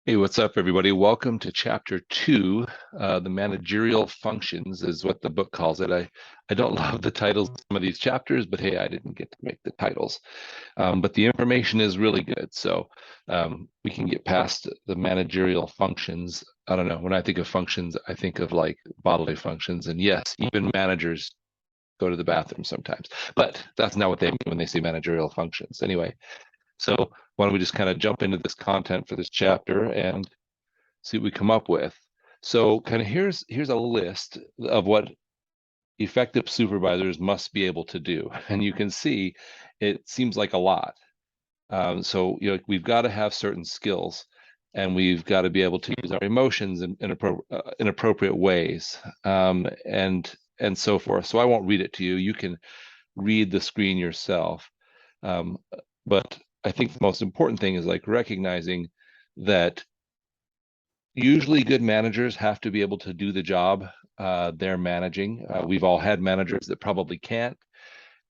Hey, what's up, everybody? Welcome to chapter two. The managerial functions is what the book calls it. I don't love the titles of some of these chapters, but hey, I didn't get to make the titles. But the information is really good. So we can get past the managerial functions. I don't know. When I think of functions, I think of like bodily functions. And yes, even managers go to the bathroom sometimes, but that's not what they mean when they say managerial functions. Anyway, so why don't we just kind of jump into this content for this chapter and see what we come up with. So kind of here's a list of what effective supervisors must be able to do. And you can see it seems like a lot. So we've got to have certain skills and we've got to be able to use our emotions in appropriate ways, and so forth. So I won't read it to you. You can read the screen yourself. Um, but I think the most important thing is like recognizing that usually good managers have to be able to do the job they're managing. We've all had managers that probably can't.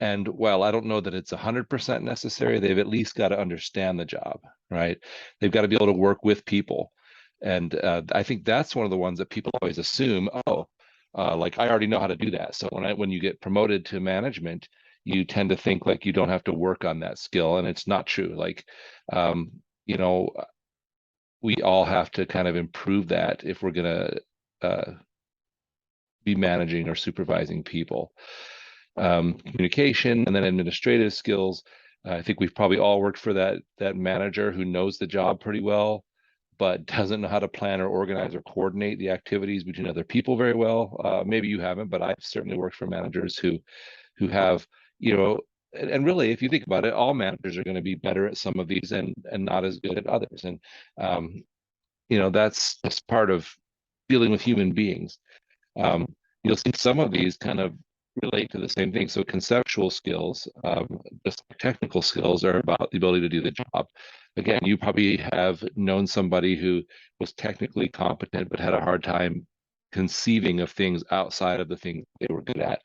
And while I don't know that it's 100% necessary, they've at least got to understand the job, right? They've got to be able to work with people. And I think that's one of the ones that people always assume, oh, like I already know how to do that. So when you get promoted to management, you tend to think like you don't have to work on that skill, and it's not true. Like, um, you know, we all have to kind of improve that if we're going to be managing or supervising people. Communication and then administrative skills. I think we've probably all worked for that manager who knows the job pretty well, but doesn't know how to plan or organize or coordinate the activities between other people very well. Maybe you haven't, but I've certainly worked for managers who have, you know, and really, if you think about it, all managers are going to be better at some of these and not as good at others. And um, that's just part of dealing with human beings. um, you'll see some of these kind of relate to the same thing. So conceptual skills, just technical skills, are about the ability to do the job. Again, you probably have known somebody who was technically competent but had a hard time conceiving of things outside of the things they were good at.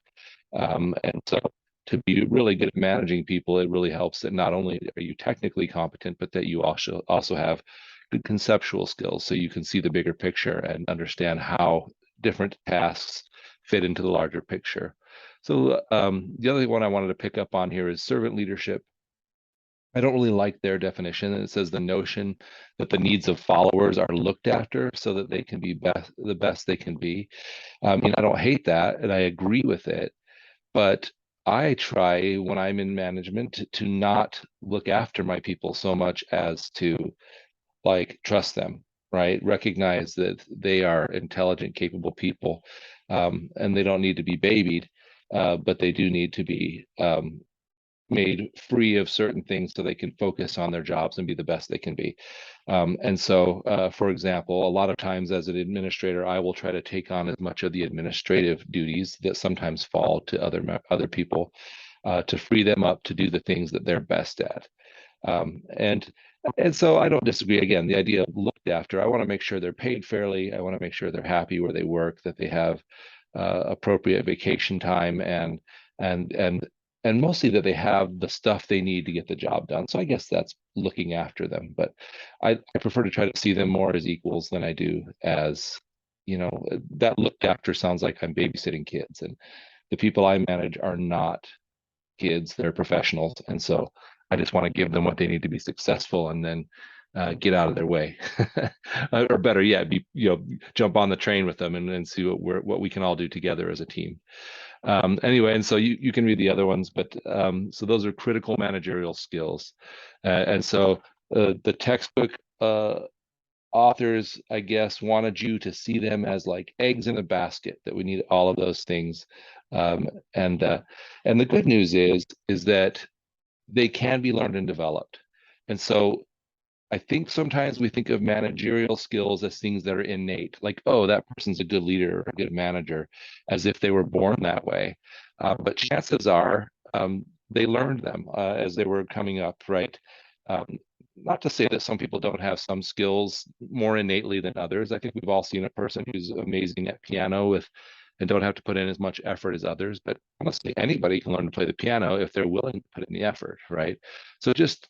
And so to be really good at managing people, it really helps that not only are you technically competent, but that you also have good conceptual skills, so you can see the bigger picture and understand how different tasks fit into the larger picture. So the other one I wanted to pick up on here is servant leadership. I don't really like their definition. It says the notion that the needs of followers are looked after so that they can be the best they can be. I don't hate that, and I agree with it, but I try when I'm in management to not look after my people so much as to like trust them, right? Recognize that they are intelligent, capable people, and they don't need to be babied, but they do need to be made free of certain things so they can focus on their jobs and be the best they can be. And so, for example, a lot of times as an administrator, I will try to take on as much of the administrative duties that sometimes fall to other people, to free them up to do the things that they're best at. And so I don't disagree. Again, the idea of looked after, I want to make sure they're paid fairly. I want to make sure they're happy where they work, that they have appropriate vacation time, and and and mostly that they have the stuff they need to get the job done. So I guess that's looking after them. But I prefer to try to see them more as equals than I do as, that looked after sounds like I'm babysitting kids, and the people I manage are not kids, they're professionals. And so I just want to give them what they need to be successful, and then get out of their way. Or better yet, jump on the train with them and see what we can all do together as a team. Anyway, and so you can read the other ones, but so those are critical managerial skills. And so the textbook authors, I guess, wanted you to see them as like eggs in a basket, that we need all of those things. Um, and the good news is that they can be learned and developed. And so I think sometimes we think of managerial skills as things that are innate, like, oh, that person's a good leader or a good manager, as if they were born that way. But chances are they learned them as they were coming up, right? Um, Not to say that some people don't have some skills more innately than others. I think we've all seen a person who's amazing at piano and don't have to put in as much effort as others. But honestly, anybody can learn to play the piano if they're willing to put in the effort, right? So just,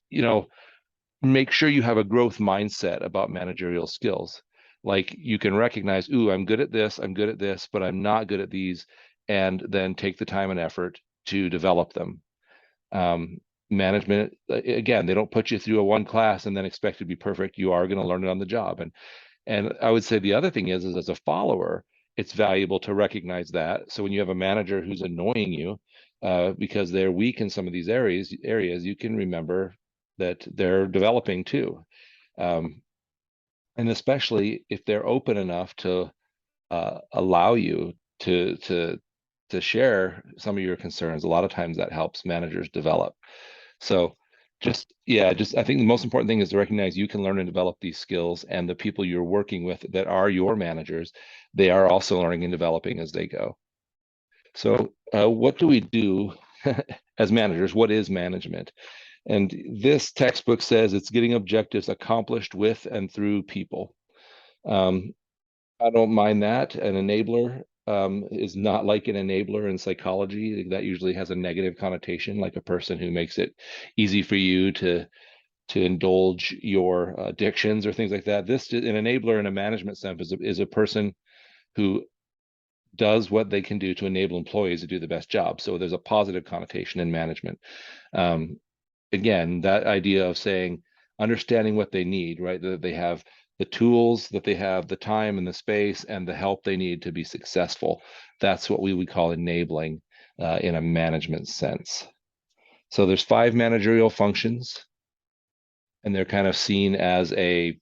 make sure you have a growth mindset about managerial skills. Like you can recognize, ooh, I'm good at this, I'm good at this, but I'm not good at these, and then take the time and effort to develop them. Um, Management, again, they don't put you through a one class and then expect to be perfect. You are going to learn it on the job. And I would say the other thing is as a follower, it's valuable to recognize that. So when you have a manager who's annoying you because they're weak in some of these areas, you can remember that they're developing too. Um, and especially if they're open enough to allow you to share some of your concerns, a lot of times that helps managers develop. So just I think the most important thing is to recognize you can learn and develop these skills, and the people you're working with that are your managers, they are also learning and developing as they go. So what do we do as managers? What is management? And this textbook says it's getting objectives accomplished with and through people. Um, I don't mind that. An enabler is not like an enabler in psychology. That usually has a negative connotation, like a person who makes it easy for you to indulge your addictions or things like that. This an enabler in a management sense is a person who does what they can do to enable employees to do the best job. So there's a positive connotation in management. Um, Again, that idea of saying, understanding what they need, right? That they have the tools, that they have the time and the space and the help they need to be successful. That's what we would call enabling in a management sense. So there's 5 managerial functions, and they're kind of seen as a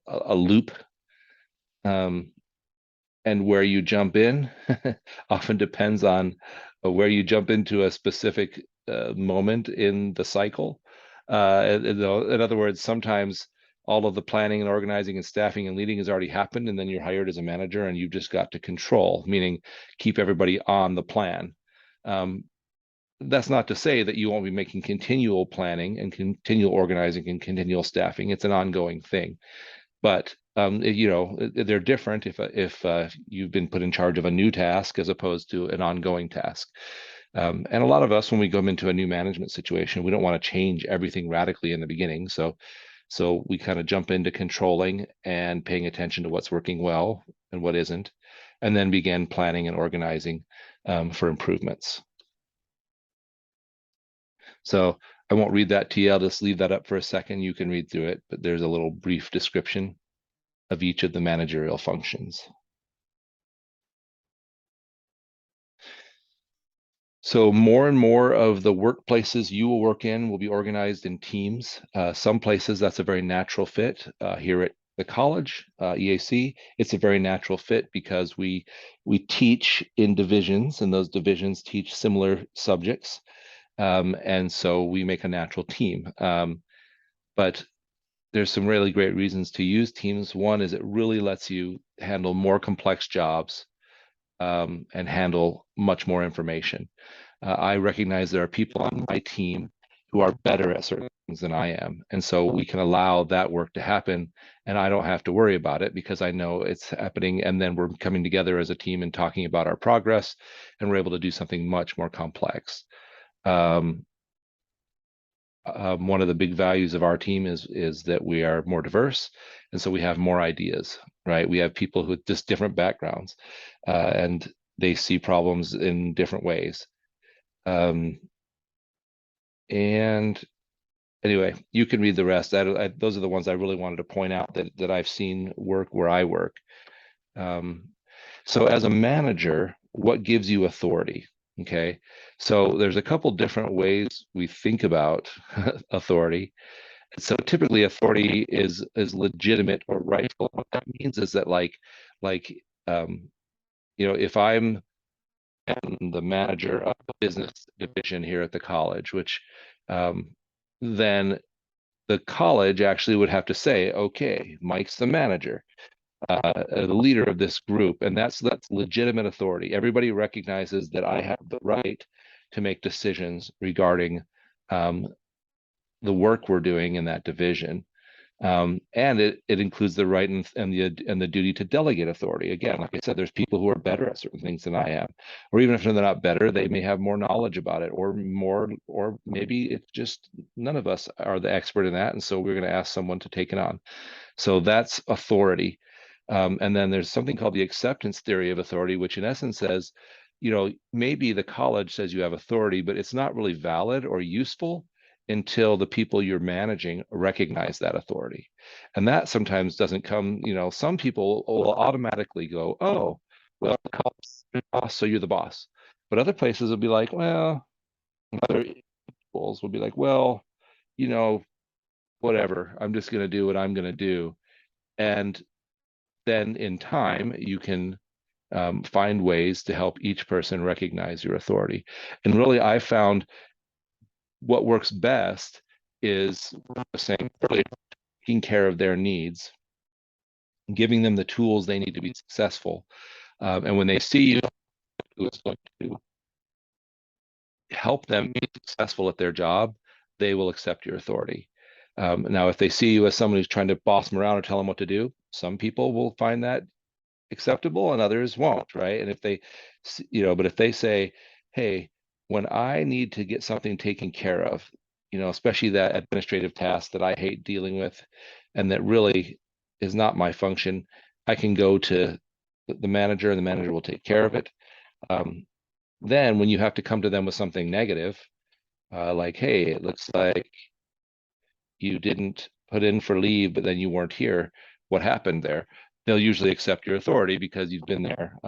loop. Um, and where you jump in often depends on where you jump into a specific moment in the cycle. In other words, sometimes all of the planning and organizing and staffing and leading has already happened, and then you're hired as a manager and you've just got to control, meaning keep everybody on the plan. Um, that's not to say that you won't be making continual planning and continual organizing and continual staffing. It's an ongoing thing, but they're different if you've been put in charge of a new task as opposed to an ongoing task. And a lot of us, when we go into a new management situation, we don't want to change everything radically in the beginning. So we kind of jump into controlling and paying attention to what's working well and what isn't, and then begin planning and organizing for improvements. So I won't read that to you. I'll just leave that up for a second. You can read through it, but there's a little brief description of each of the managerial functions. So more and more of the workplaces you will work in will be organized in teams. Some places that's a very natural fit. Here at the college, EAC, it's a very natural fit because we teach in divisions, and those divisions teach similar subjects, and so we make a natural team. But there's some really great reasons to use teams. One is it really lets you handle more complex jobs and handle much more information. I recognize there are people on my team who are better at certain things than I am. And so we can allow that work to happen, and I don't have to worry about it because I know it's happening. And then we're coming together as a team and talking about our progress, and we're able to do something much more complex. Um, One of the big values of our team is that we are more diverse, and so we have more ideas, right? We have people with just different backgrounds, and they see problems in different ways. Um, and anyway, you can read the rest. Those are the ones I really wanted to point out that I've seen work where I work. Um, so as a manager, what gives you authority? Okay, so there's a couple different ways we think about authority. So typically authority is legitimate or rightful. What that means is that like um, if I'm the manager of the business division here at the college, which um, then the college actually would have to say, okay, Mike's the manager, the leader of this group, and that's legitimate authority. Everybody recognizes that I have the right to make decisions regarding um, the work we're doing in that division. And it includes the right and the duty to delegate authority. Again, like I said, there's people who are better at certain things than I am, or even if they're not better, they may have more knowledge about it, or maybe it's just none of us are the expert in that, and so we're going to ask someone to take it on. So that's authority. And then there's something called the acceptance theory of authority, which in essence says, maybe the college says you have authority, but it's not really valid or useful until the people you're managing recognize that authority. And that sometimes doesn't come, some people will automatically go, oh, well, the college is your boss, so you're the boss. But other places will be like, well, other schools will be like, well, you know, whatever, I'm just going to do what I'm going to do. And then in time, you can find ways to help each person recognize your authority. And really, I found what works best is saying earlier, taking care of their needs, giving them the tools they need to be successful. And when they see you, who is going to help them be successful at their job, they will accept your authority. Now, if they see you as someone who's trying to boss them around or tell them what to do, some people will find that acceptable and others won't, right? And if they, but if they say, hey, when I need to get something taken care of, especially that administrative task that I hate dealing with and that really is not my function, I can go to the manager and the manager will take care of it. Then when you have to come to them with something negative, like, hey, it looks like you didn't put in for leave, but then you weren't here. What happened there? They'll usually accept your authority because you've been there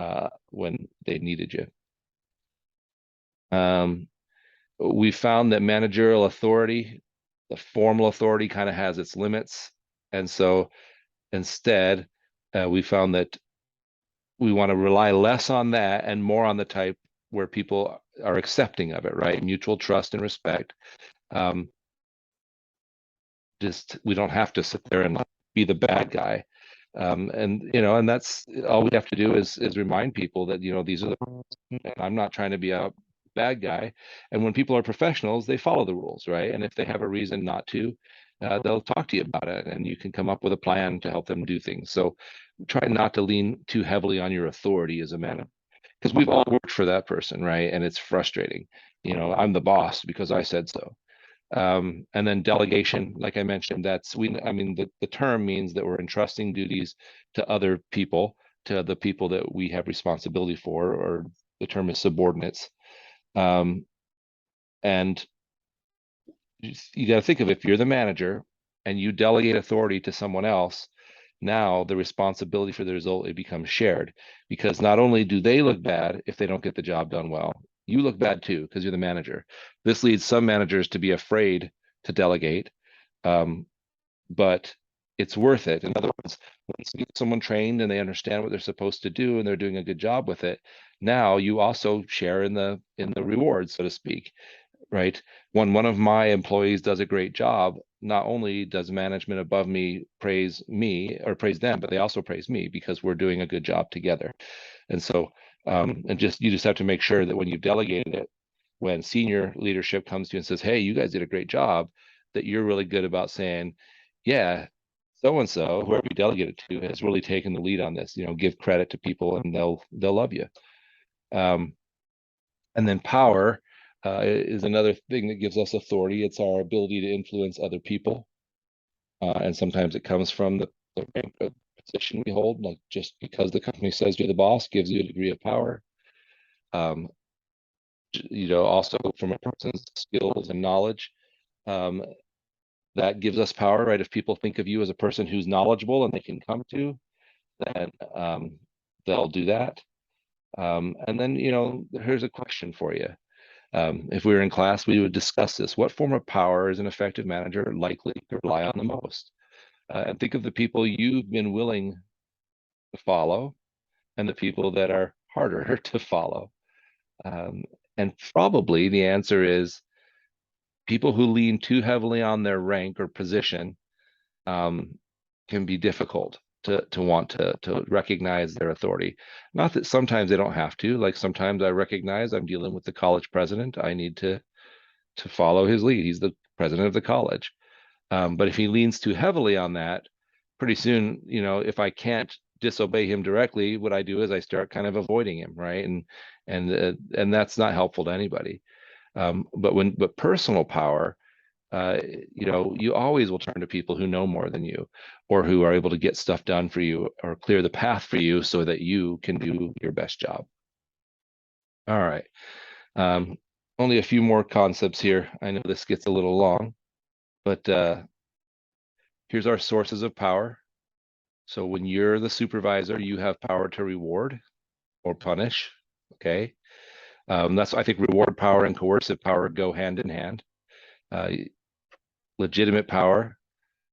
when they needed you. We found that managerial authority, the formal authority, kind of has its limits. And so instead, we found that we want to rely less on that and more on the type where people are accepting of it, right? Mutual trust and respect. Um, just we don't have to sit there and be the bad guy. And that's all we have to do is remind people that these are the rules, and I'm not trying to be a bad guy. And when people are professionals, they follow the rules, right? And if they have a reason not to, they'll talk to you about it, and you can come up with a plan to help them do things. So try not to lean too heavily on your authority as a manager, because we've all worked for that person, right? And it's frustrating. I'm the boss because I said so. And then delegation, like I mentioned, the term means that we're entrusting duties to other people, to the people that we have responsibility for, or the term is subordinates. And you got to think of, if you're the manager and you delegate authority to someone else, now the responsibility for the result, it becomes shared, because not only do they look bad if they don't get the job done well, you look bad too because you're the manager. This leads some managers to be afraid to delegate, but it's worth it. In other words, once you get someone trained and they understand what they're supposed to do and they're doing a good job with it, now you also share in the reward, so to speak, right? When one of my employees does a great job, not only does management above me praise me or praise them, but they also praise me because we're doing a good job together. And so, you just have to make sure that when you've delegated it, when senior leadership comes to you and says, hey, you guys did a great job, that you're really good about saying, yeah, so and so, whoever you delegated to, has really taken the lead on this. Give credit to people and they'll love you. And then power is another thing that gives us authority. It's our ability to influence other people. And sometimes it comes from the rank of position we hold, like just because the company says you're the boss gives you a degree of power. Um, also from a person's skills and knowledge, that gives us power, right? If people think of you as a person who's knowledgeable and they can come to, then they'll do that. And then, here's a question for you. If we were in class, we would discuss this. What form of power is an effective manager likely to rely on the most? And think of the people you've been willing to follow and the people that are harder to follow. And probably the answer is people who lean too heavily on their rank or position can be difficult to want to recognize their authority. Not that sometimes they don't have to. Like sometimes I recognize I'm dealing with the college president. I need to follow his lead. He's the president of the college. But if he leans too heavily on that, pretty soon, if I can't disobey him directly, what I do is I start kind of avoiding him, right? And that's not helpful to anybody. But personal power, uh, you always will turn to people who know more than you, or who are able to get stuff done for you, or clear the path for you so that you can do your best job. All right. Um, Only a few more concepts here. I know this gets a little long, but here's our sources of power. So when you're the supervisor, you have power to reward or punish. Okay. That's, I think, reward power and coercive power go hand in hand. Uh, Legitimate power,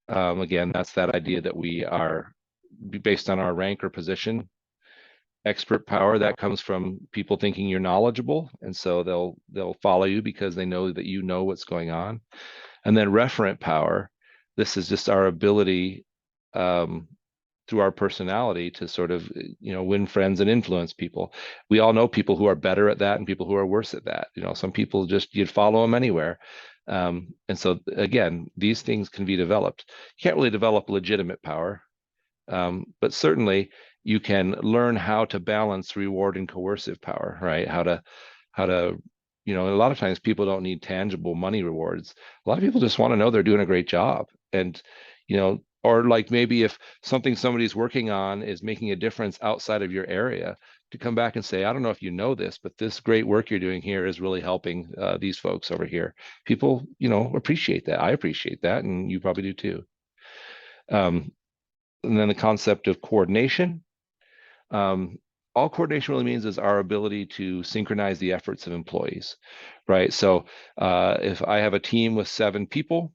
again, that's that idea that we are based on our rank or position. Expert power, that comes from people thinking you're knowledgeable, and so they'll follow you because they know that you know what's going on. And then referent power, this is just our ability, um, through our personality, to sort of win friends and influence people. We all know people who are better at that and people who are worse at that. Some people just, you'd follow them anywhere. And so again, these things can be developed. You can't really develop legitimate power, but certainly you can learn how to balance reward and coercive power, right? How to a lot of times people don't need tangible money rewards. A lot of people just want to know they're doing a great job. And or like, maybe if something somebody's working on is making a difference outside of your area, to come back and say, I don't know if you know this, but this great work you're doing here is really helping these folks over here. People appreciate that. I appreciate that, and you probably do too. And then the concept of coordination. Um, all coordination really means is our ability to synchronize the efforts of employees, right? So if I have a team with 7 people,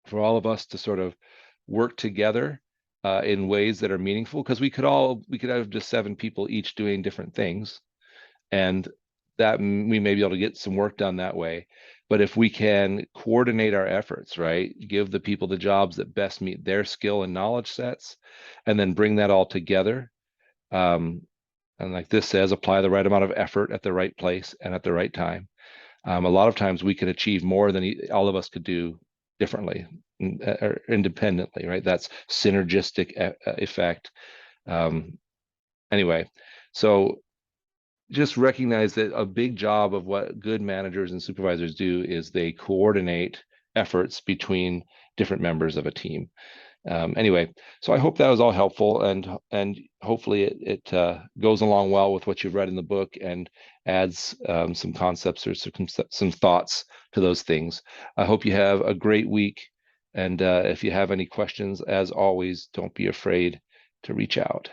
for all of us to sort of work together in ways that are meaningful, because we could have just 7 people each doing different things, and that we may be able to get some work done that way. But if we can coordinate our efforts, right, give the people the jobs that best meet their skill and knowledge sets, and then bring that all together, um, and like this says, apply the right amount of effort at the right place and at the right time. A lot of times we can achieve more than all of us could do differently or independently, right? That's synergistic effect. Anyway, so just recognize that a big job of what good managers and supervisors do is they coordinate efforts between different members of a team. Anyway, so I hope that was all helpful, and hopefully it goes along well with what you've read in the book, and adds some concepts or some thoughts to those things. I hope you have a great week, and if you have any questions, as always, don't be afraid to reach out.